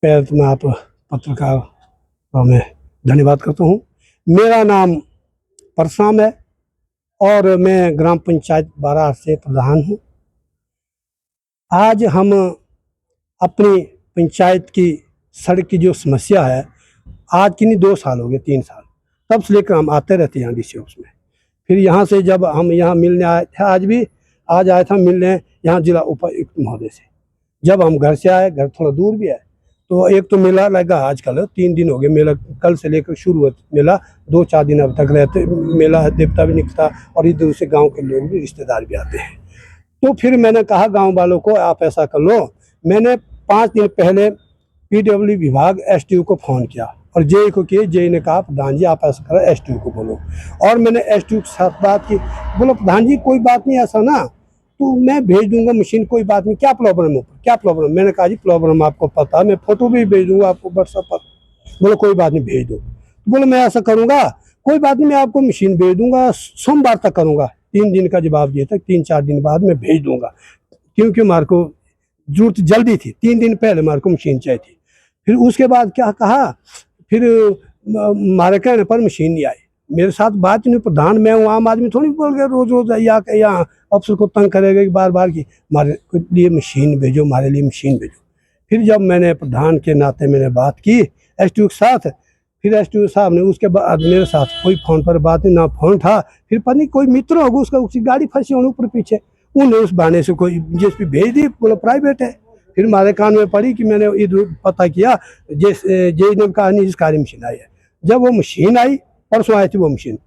मैं आप पत्रकार को मैं धन्यवाद करता हूँ। मेरा नाम परशुराम है और मैं ग्राम पंचायत बाराह से प्रधान हूँ। आज हम अपनी पंचायत की सड़क की जो समस्या है, आज की नहीं 2 साल हो गए, 3 साल, तब से लेकर हम आते रहते हैं यहाँ डीसी ऑफिस में। फिर यहाँ से जब हम यहाँ मिलने आए थे, आज आया था मिलने यहाँ जिला उपायुक्त महोदय से। जब हम घर से आए, घर थोड़ा दूर भी है, तो एक तो मेला लगा आजकल 3 दिन हो गए मेला, कल से लेकर शुरू हुआ मेला, 2-4 दिन अब तक रहते मेला, देवता भी निकलता और इधर से गांव के लोग भी, रिश्तेदार भी आते हैं। तो फिर मैंने कहा गांव वालों को, आप ऐसा कर लो, मैंने 5 दिन पहले पीडब्ल्यू विभाग एसटीओ को फ़ोन किया और जेई को किए। जेई ने कहा प्रधान जी आप ऐसा करो, एसटीओ को बोलो। और मैंने एसटीओ के साथ बात की, बोलो प्रधान जी कोई बात नहीं, ऐसा ना तो मैं भेज दूंगा मशीन, कोई बात नहीं, क्या प्रॉब्लम है, क्या प्रॉब्लम। मैंने कहा जी प्रॉब्लम आपको पता है, मैं फोटो भी भेज दूंगा आपको व्हाट्सएप पर। बोलो कोई बात नहीं, भेज दो। बोलो मैं ऐसा करूँगा, कोई बात नहीं, मैं आपको मशीन भेज दूंगा, सोमवार तक करूँगा। 3 दिन का जवाब दिया था, 3-4 दिन बाद मैं भेज दूंगा, क्योंकि हमारे को जरूरत जल्दी थी, 3 दिन पहले हमारे को मशीन चाहिए थी। फिर उसके बाद क्या कहा, फिर हमारे कहने पर मशीन नहीं आई। मेरे साथ बात नहीं, प्रधान मैं हूँ, आम आदमी थोड़ी बोल गया रोज रोज यहाँ अफसर को तंग करेगा बार बार की हमारे लिए मशीन भेजो, हमारे लिए मशीन भेजो। फिर जब मैंने प्रधान के नाते मैंने बात की एसटीओ के साथ, फिर एसटीओ साहब ने उसके बाद मेरे साथ कोई फ़ोन पर बात नहीं, ना फ़ोन था। फिर पता नहीं कोई मित्र होगा उसका, उसकी गाड़ी फंसी होने ऊपर पीछे, उन्हें उस बहाने से कोई जेसीबी भेज दी, बोला प्राइवेट है। फिर हमारे कान में पड़ी कि मैंने इधर पता किया, जेई ने कहा नहीं, इस कार्य मशीन आई है। जब वो मशीन आई, परसों आई थी वो मशीन,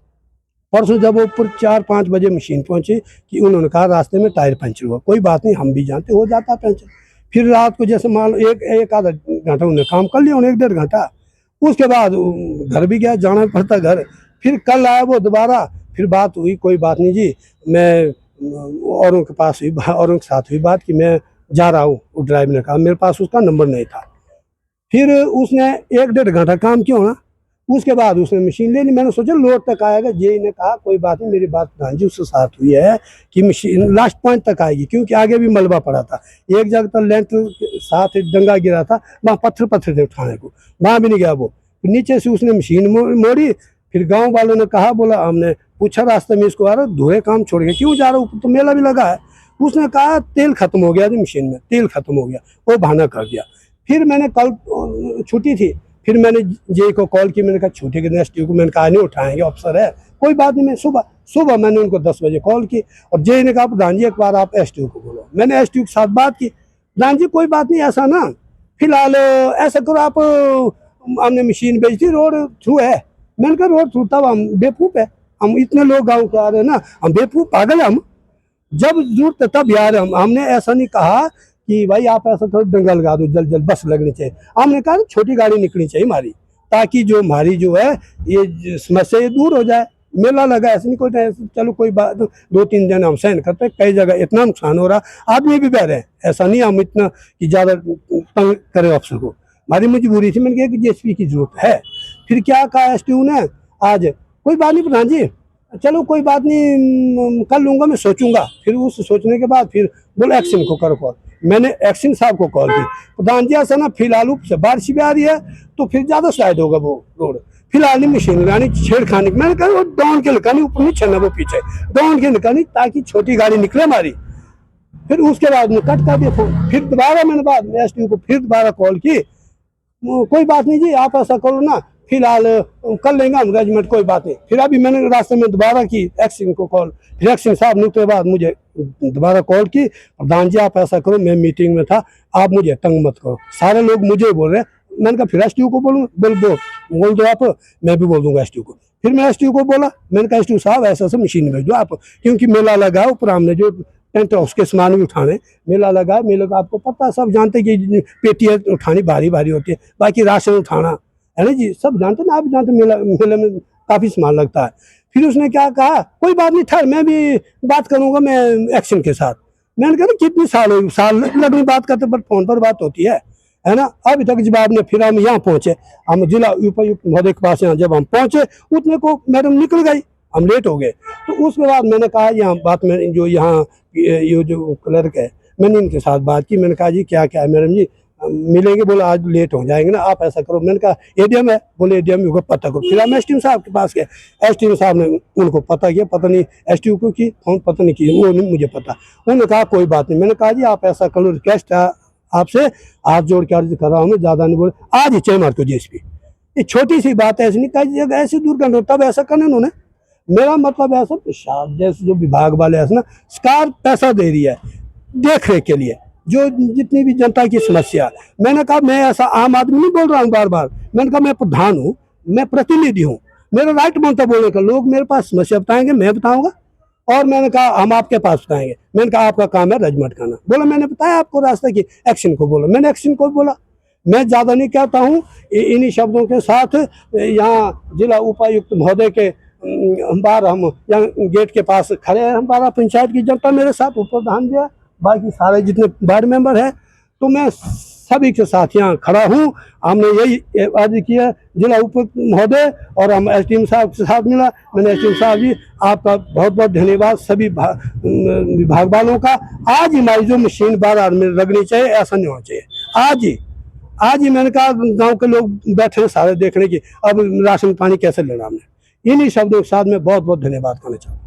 परसों जब वो ऊपर 4-5 बजे मशीन पहुंची कि उन्होंने कहा रास्ते में टायर पंचर हुआ। कोई बात नहीं, हम भी जानते हो जाता पंचर। फिर रात को जैसे मान लो एक आधा घंटा उन्होंने काम कर लिया, 1-1.5 घंटा। उसके बाद घर भी गया, जाना पड़ता घर। फिर कल आया वो दोबारा, फिर बात हुई, कोई बात नहीं जी, मैं औरों के पास हुई, औरों के साथ हुई बात कि मैं जा रहा हूँ। वो ड्राइवर ने कहा, मेरे पास उसका नंबर नहीं था। फिर उसने 1-1.5 घंटा काम किया होना, उसके बाद उसने मशीन ले ली। मैंने सोचा लोड तक आएगा, जेई ने कहा कोई बात नहीं, मेरी बात प्रधान जी उसके साथ हुई है कि मशीन लास्ट पॉइंट तक आएगी, क्योंकि आगे भी मलबा पड़ा था। एक जगह तो लेंटर साथ डंगा गिरा था, वहाँ पत्थर थे उठाने को, वहाँ भी नहीं गया वो। नीचे से उसने मशीन मोड़ी। फिर गाँव वालों ने कहा, बोला हमने पूछा रास्ते में इसको, आ रहा धोए काम छोड़ के क्यों जा रहा, ऊपर तो मेला भी लगा है। उसने कहा तेल खत्म हो गया थी मशीन में, तेल खत्म हो गया, वो बहाना कर दिया। फिर मैंने कल छुट्टी थी, फिर मैंने जेई को कॉल की, मैंने कहा छुट्टी के दिन एसटीओ को मैंने कहा नहीं उठाएंगे, अफसर है, कोई बात नहीं। मैं सुबह मैंने उनको 10 बजे कॉल की और जेई ने कहा प्रधान जी एक बार आप एसटीओ को बोलो। मैंने एसटीओ के साथ बात की, प्रधान जी कोई बात नहीं, ऐसा ना फिलहाल ऐसा करो आप, हमने मशीन भेज दी, रोड थ्रू है। मैंने कहा रोड थ्रू, तब हम बेवकूफ़ है, हम इतने लोग गाँव के आ रहे हैं ना, हम बेवकूफ़ पागल है, हम जब जरूरत है तब यार हमने ऐसा नहीं कहा कि भाई आप ऐसा थोड़ा डंगा लगा दो, जल्द बस लगनी चाहिए। हमने कहा छोटी गाड़ी निकलनी चाहिए हमारी, ताकि जो हमारी जो है ये समस्या ये दूर हो जाए। मेला लगा, ऐसे नहीं कोई, चलो कोई बात, 2-3 दिन हम सहन करते, कई जगह इतना नुकसान हो रहा, आदमी भी बह रहे हैं, ऐसा नहीं हम इतना कि ज़्यादा तंग करें अफसर को। हमारी मजबूरी थी, मैंने कहा कि जेसीबी की जरूरत है। फिर क्या कहा एसटीओ ने, आज कोई बात नहीं प्रधान जी, चलो कोई बात नहीं कर लूँगा, मैं सोचूंगा। फिर उस सोचने के बाद फिर बोला एक्शन को करो कॉल। मैंने एक्शन साहब को कॉल की, प्रधान जी ऐसा ना फिलहाल से बारिश भी आ रही है तो फिर ज़्यादा शायद होगा वो रोड, फिलहाल नहीं मशीन लगानी, छेड़खानी। मैंने कहा वो डाउन के लगानी, ऊपर नहीं चलना, वो पीछे डाउन के लगानी, ताकि छोटी गाड़ी निकले हमारी। फिर उसके बाद में कट कर दिया फोन। फिर दोबारा मैंने बाद में एसटीओ को फिर दोबारा कॉल की, कोई बात नहीं जी आप ऐसा करो ना, फिलहाल कर लेंगे हम अरेंजमेंट, कोई बात नहीं। फिर अभी मैंने रास्ते में दोबारा की एक्शन को कॉल, फिर एक्शन साहब ने उसके बाद मुझे दोबारा कॉल की, प्रधान जी आप ऐसा करो, मैं मीटिंग में था, आप मुझे तंग मत करो, सारे लोग मुझे बोल रहे हैं। मैंने कहा फिर एसटीओ को बोल दो आप, मैं भी बोल दूंगा एसटीओ को। फिर मैं एसटीओ को बोला, मैंने कहा एसटीओ साहब ऐसा ऐसा मशीन भेज दो आप, क्योंकि मेला लगा ऊपर, हमने जो टेंट हाउस के सामान भी उठाने, मेला लगा, मेले का आपको पता है, सब जानते कि पेटियाँ उठानी भारी भारी होती है, बाकी राशन उठाना है ना जी, सब जानते ना, आप जानते मेले में काफ़ी सामान लगता है। फिर उसने क्या कहा, कोई बात नहीं ठहर, मैं भी बात करूंगा मैं एक्शन के साथ। मैंने कहा कितनी साल हुई, साल लगनी बात करते, पर फोन पर बात होती है ना। अभी तक जवाब नहीं। फिर हम यहाँ पहुँचे, हम जिला उपायुक्त महोदय के पास, यहाँ जब हम पहुँचे उतने को मैडम निकल गई, हम लेट हो गए। तो उसके बाद मैंने कहा यहाँ बात में जो यहाँ ये जो क्लर्क है, मैंने इनके साथ बात की, मैंने कहा जी क्या क्या है मैडम जी, मिलेंगे, बोले आज लेट हो जाएंगे ना, आप ऐसा करो। मैंने कहा एडीएम है, बोले एडीएम को पता करो। फिर हम एसटीएम साहब के पास गए, एसटीएम साहब ने उनको पता किया, पता नहीं एसटीओ को की फोन, पता नहीं की, वो नहीं मुझे पता। उन्होंने कहा कोई बात नहीं। मैंने कहा जी आप ऐसा करो, रिक्वेस्ट है आपसे, हाथ जोड़ के अर्ज कर रहा हूँ मैं, ज़्यादा नहीं बोले, आज ही चय मार को जीएसपी। ये छोटी सी बात है, ऐसी नहीं कही जगह ऐसी दुर्गंध, तब ऐसा करना उन्होंने। मेरा मतलब है सर, प्रशासन जैसे जो विभाग वाले हैं ना, सरकार पैसा दे रही है देख रेख के लिए, जो जितनी भी जनता की समस्या। मैंने कहा मैं ऐसा आम आदमी नहीं बोल रहा हूँ बार बार, मैंने कहा मैं प्रधान हूँ, मैं प्रतिनिधि हूँ, मेरा राइट बनता बोलने का। लोग मेरे पास समस्या बताएंगे, मैं बताऊंगा, और मैंने कहा हम आपके पास बताएंगे। मैंने कहा आपका काम है रजमट खाना, बोला मैंने बताया आपको रास्ता की एक्शन को, बोला मैंने एक्शन को बोला। मैं ज़्यादा नहीं कहता हूँ, इन्हीं शब्दों के साथ यहाँ जिला उपायुक्त महोदय के हम यहाँ गेट के पास खड़े हैं, हमारा पंचायत की जनता मेरे साथ, उप प्रधान जो है, बाकी सारे जितने वार्ड मेंबर हैं, तो मैं सभी के साथ यहाँ खड़ा हूँ। हमने यही अर्ज किया जिला उपायुक्त महोदय, और हम एसडीएम साहब के साथ मिला। मैंने एसडीएम साहब जी आपका बहुत बहुत धन्यवाद, सभी विभाग वालों का। आज हमारी जो मशीन बार में लगनी चाहिए, ऐसा नहीं होना चाहिए। आज ही मैंने कहा गांव के लोग बैठे हैं सारे देखने की, अब राशन पानी कैसे लेना हमने। इन्हीं शब्दों के साथ मैं बहुत बहुत धन्यवाद करना चाहूँगा।